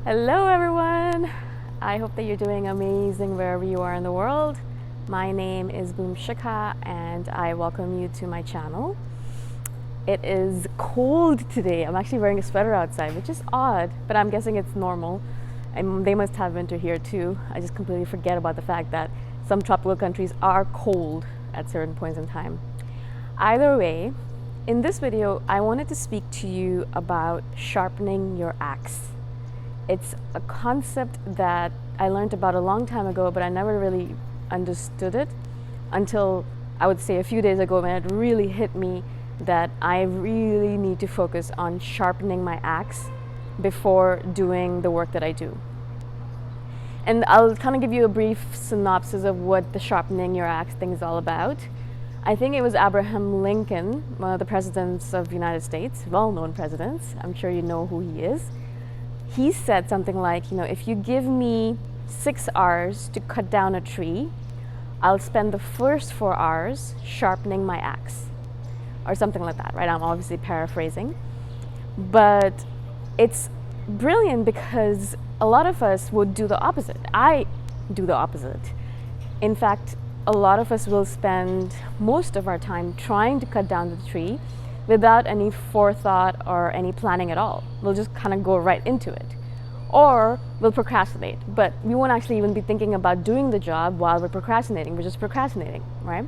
Hello everyone! I hope that you're doing amazing wherever you are in the world. My name is Shikha and I welcome you to my channel. It is cold today. I'm actually wearing a sweater outside, which is odd, but I'm guessing it's normal. And they must have winter here too. I just completely forget about the fact that some tropical countries are cold at certain points in time. Either way, in this video, I wanted to speak to you about sharpening your axe. It's a concept that I learned about a long time ago, but I never really understood it until I would say a few days ago when it really hit me that I really need to focus on sharpening my axe before doing the work that I do. And I'll kind of give you a brief synopsis of what the sharpening your axe thing is all about. I think it was Abraham Lincoln, one of the presidents of the United States, well-known presidents. I'm sure you know who he is. He said something like, if you give me 6 hours to cut down a tree, I'll spend the first 4 hours sharpening my axe, or something like that, right? I'm obviously paraphrasing, but it's brilliant because a lot of us would do the opposite. I do the opposite. In fact, a lot of us will spend most of our time trying to cut down the tree without any forethought or any planning at all. We'll just kind of go right into it. Or we'll procrastinate, but we won't actually even be thinking about doing the job while we're procrastinating. We're just procrastinating, right?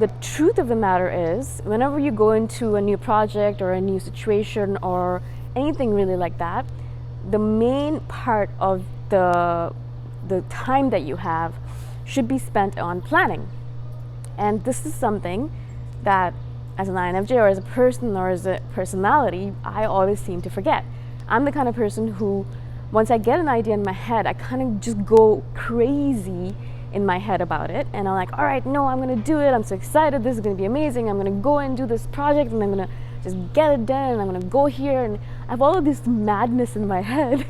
The truth of the matter is, whenever you go into a new project or a new situation or anything really like that, the main part of the time that you have should be spent on planning. And this is something that as an INFJ or as a person or as a personality, I always seem to forget. I'm the kind of person who, once I get an idea in my head, I kind of just go crazy in my head about it. And I'm like, all right, no, I'm going to do it. I'm so excited. This is going to be amazing. I'm going to go and do this project and I'm going to just get it done. And I'm going to go here. And I have all of this madness in my head.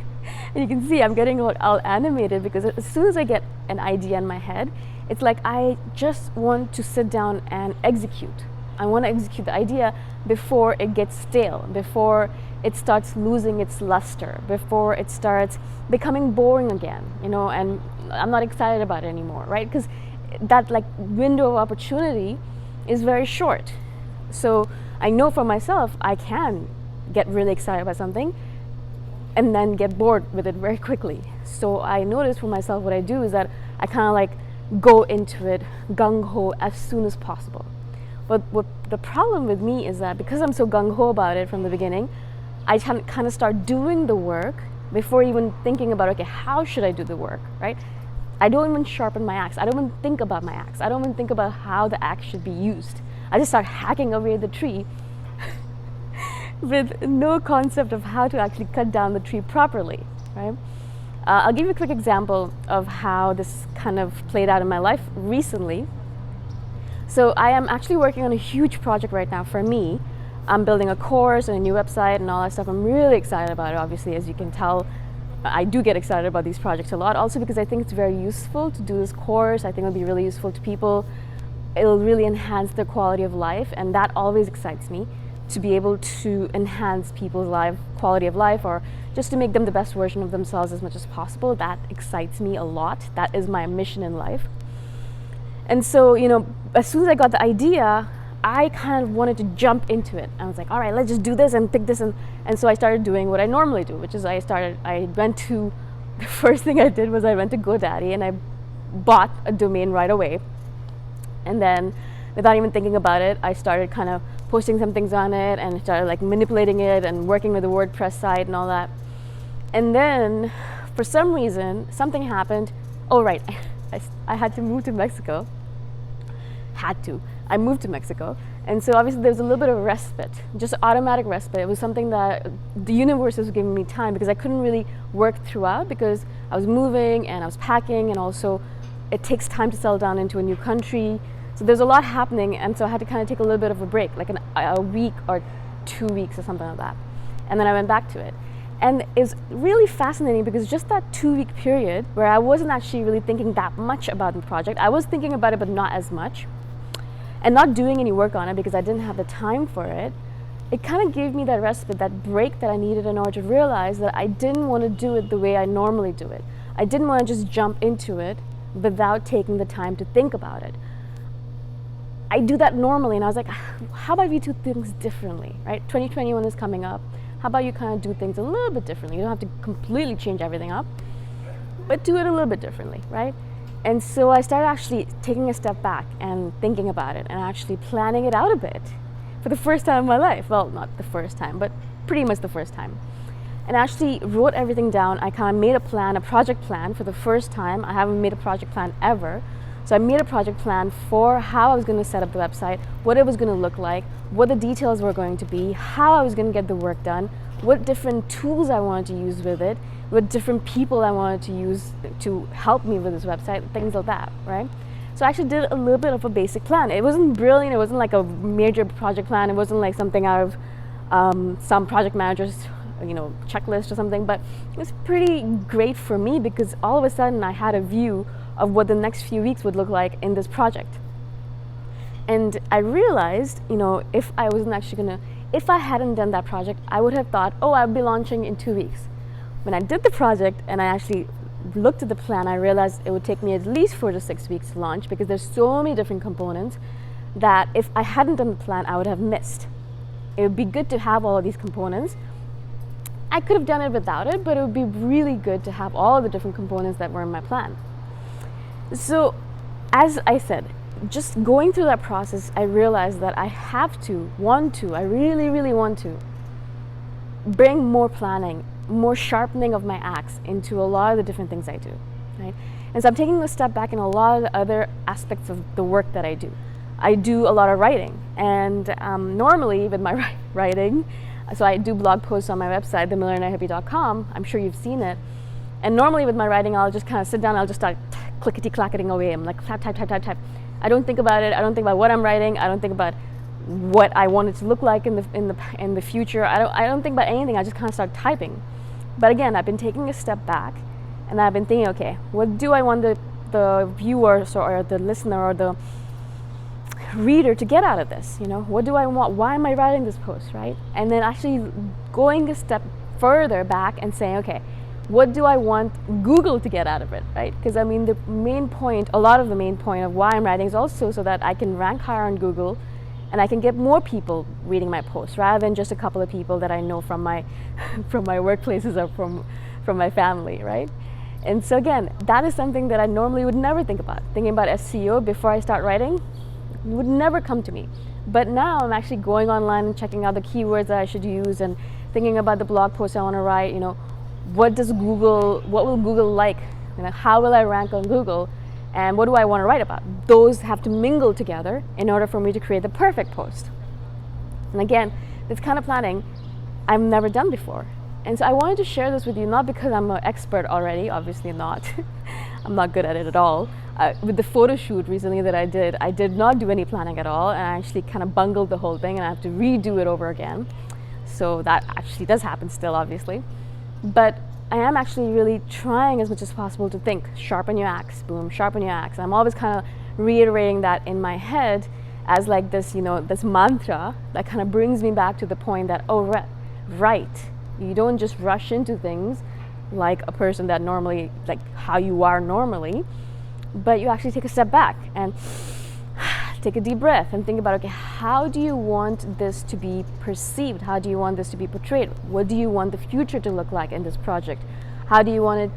And you can see I'm getting all animated because as soon as I get an idea in my head, it's like I just want to sit down and execute. I want to execute the idea before it gets stale, before it starts losing its luster, before it starts becoming boring again, and I'm not excited about it anymore, right? Because that window of opportunity is very short. So I know for myself, I can get really excited about something and then get bored with it very quickly. So I notice for myself what I do is that I kind of go into it gung-ho as soon as possible. But what the problem with me is that because I'm so gung-ho about it from the beginning, I kind of start doing the work before even thinking about, okay, how should I do the work, right? I don't even sharpen my axe. I don't even think about my axe. I don't even think about how the axe should be used. I just start hacking away at the tree with no concept of how to actually cut down the tree properly, right? I'll give you a quick example of how this kind of played out in my life recently. So I am actually working on a huge project right now for me. I'm building a course and a new website and all that stuff. I'm really excited about it, obviously, as you can tell. I do get excited about these projects a lot, also because I think it's very useful to do this course. I think it'll be really useful to people. It'll really enhance their quality of life, and that always excites me, to be able to enhance people's quality of life, or just to make them the best version of themselves as much as possible. That excites me a lot. That is my mission in life. And so, as soon as I got the idea, I kind of wanted to jump into it. I was like, all right, let's just do this and pick this. And so I started doing what I normally do, which is the first thing I did was I went to GoDaddy and I bought a domain right away. And then without even thinking about it, I started kind of posting some things on it and started manipulating it and working with the WordPress site and all that. And then for some reason, something happened. Oh, right. I had to move to Mexico. I moved to Mexico. And so obviously there's a little bit of respite, just automatic respite. It was something that the universe was giving me time because I couldn't really work throughout because I was moving and I was packing, and also it takes time to settle down into a new country. So there's a lot happening, and so I had to kind of take a little bit of a break, like a week or 2 weeks or something like that. And then I went back to it. And it's really fascinating because just that 2-week period where I wasn't actually really thinking that much about the project, I was thinking about it but not as much, and not doing any work on it because I didn't have the time for it, it kind of gave me that respite, that break that I needed in order to realize that I didn't want to do it the way I normally do it. I didn't want to just jump into it without taking the time to think about it. I do that normally, and I was like, how about we do things differently, right? 2021 is coming up. How about you kind of do things a little bit differently? You don't have to completely change everything up, but do it a little bit differently, right? And so I started actually taking a step back and thinking about it and actually planning it out a bit for the first time in my life. Well, not the first time, but pretty much the first time. And actually wrote everything down. I kind of made a plan, a project plan for the first time. I haven't made a project plan ever. So I made a project plan for how I was going to set up the website, what it was going to look like, what the details were going to be, how I was going to get the work done, what different tools I wanted to use with it, what different people I wanted to use to help me with this website, things like that, right? So I actually did a little bit of a basic plan. It wasn't brilliant, it wasn't like a major project plan, it wasn't like something out of some project manager's checklist or something, but it was pretty great for me because all of a sudden I had a view of what the next few weeks would look like in this project. And I realized, if I hadn't done that project, I would have thought, oh, I'll be launching in 2 weeks. When I did the project and I actually looked at the plan, I realized it would take me at least 4 to 6 weeks to launch because there's so many different components that if I hadn't done the plan, I would have missed. It would be good to have all of these components. I could have done it without it, but it would be really good to have all of the different components that were in my plan. So, as I said, just going through that process, I realized that I I really, really want to bring more planning, more sharpening of my axe into a lot of the different things I do, right? And so I'm taking a step back in a lot of the other aspects of the work that I do. I do a lot of writing, and normally with my writing, so I do blog posts on my website, themillionairehippie.com. I'm sure you've seen it. And normally with my writing, I'll just kind of sit down, I'll just start clickety-clacketing away. I'm like type. I don't think about it. I don't think about what I'm writing. I don't think about what I want it to look like in the future. I don't think about anything. I just kind of start typing. But again, I've been taking a step back, and I've been thinking, okay, what do I want the viewers or the listener or the reader to get out of this? What do I want? Why am I writing this post, right? And then actually going a step further back and saying, okay, what do I want Google to get out of it, right? Because a lot of the main point of why I'm writing is also so that I can rank higher on Google and I can get more people reading my posts rather than just a couple of people that I know from my workplaces or from my family, right? And so again, that is something that I normally would never think about. Thinking about SEO before I start writing would never come to me. But now I'm actually going online and checking out the keywords that I should use and thinking about the blog posts I want to write, what will Google like? How will I rank on Google? And what do I want to write about? Those have to mingle together in order for me to create the perfect post. And again, this kind of planning I've never done before. And so I wanted to share this with you, not because I'm an expert already, obviously not. I'm not good at it at all. With the photo shoot recently that I did not do any planning at all, and I actually kind of bungled the whole thing and I have to redo it over again. So that actually does happen still, obviously. But I am actually really trying as much as possible to think, sharpen your axe, boom, sharpen your axe. I'm always kind of reiterating that in my head as like this, this mantra that kind of brings me back to the point that, right, you don't just rush into things like a person that normally, like how you are normally, but you actually take a step back and take a deep breath and think about, okay, how do you want this to be perceived? How do you want this to be portrayed? What do you want the future to look like in this project? How do you want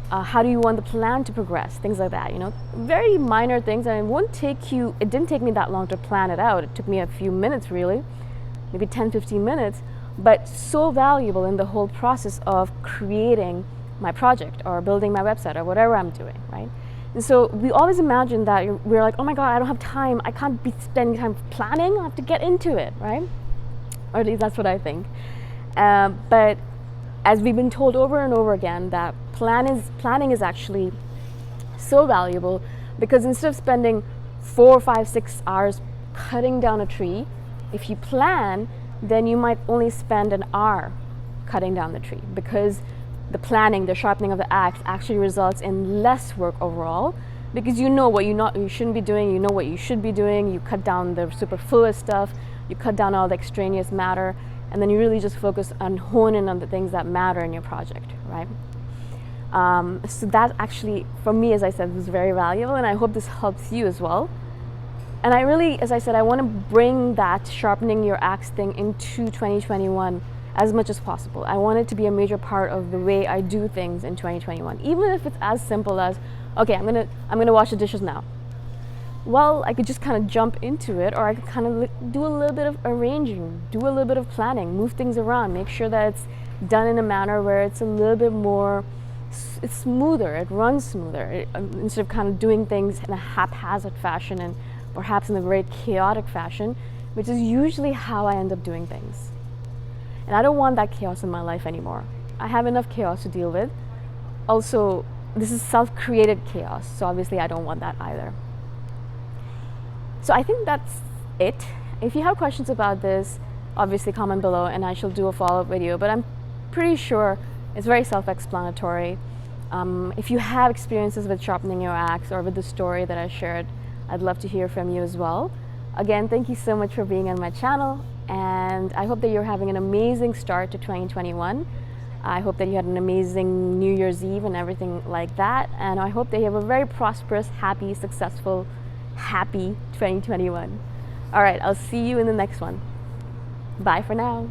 how do you want the plan to progress? Things like that, very minor things. And it didn't take me that long to plan it out. It took me a few minutes, really, maybe 10, 15 minutes, but so valuable in the whole process of creating my project or building my website or whatever I'm doing, right? And so we always imagine that we're like, oh my God, I don't have time. I can't be spending time planning. I have to get into it, right? Or at least that's what I think. But as we've been told over and over again, that planning is actually so valuable because instead of spending 4, 5, 6 hours cutting down a tree, if you plan, then you might only spend an hour cutting down the tree because the planning, the sharpening of the axe actually results in less work overall because you know what you shouldn't be doing, you know what you should be doing, you cut down the superfluous stuff, you cut down all the extraneous matter, and then you really just focus on honing on the things that matter in your project, right? So that actually, for me, as I said, was very valuable, and I hope this helps you as well. And I really, as I said, I want to bring that sharpening your axe thing into 2021 as much as possible. I want it to be a major part of the way I do things in 2021, even if it's as simple as, okay, I'm gonna wash the dishes now. Well, I could just kind of jump into it, or I could kind of do a little bit of arranging, do a little bit of planning, move things around, make sure that it's done in a manner where it's a little bit more, it's smoother, it runs smoother, instead of kind of doing things in a haphazard fashion and perhaps in a very chaotic fashion, which is usually how I end up doing things. And I don't want that chaos in my life anymore. I have enough chaos to deal with. Also, this is self-created chaos, so obviously I don't want that either. So I think that's it. If you have questions about this, obviously comment below and I shall do a follow-up video, but I'm pretty sure it's very self-explanatory. If you have experiences with sharpening your axe or with the story that I shared, I'd love to hear from you as well. Again, thank you so much for being on my channel, and I hope that you're having an amazing start to 2021. I hope that you had an amazing New Year's Eve and everything like that, and I hope that you have a very prosperous, happy, successful, happy 2021. All right, I'll see you in the next one. Bye for now.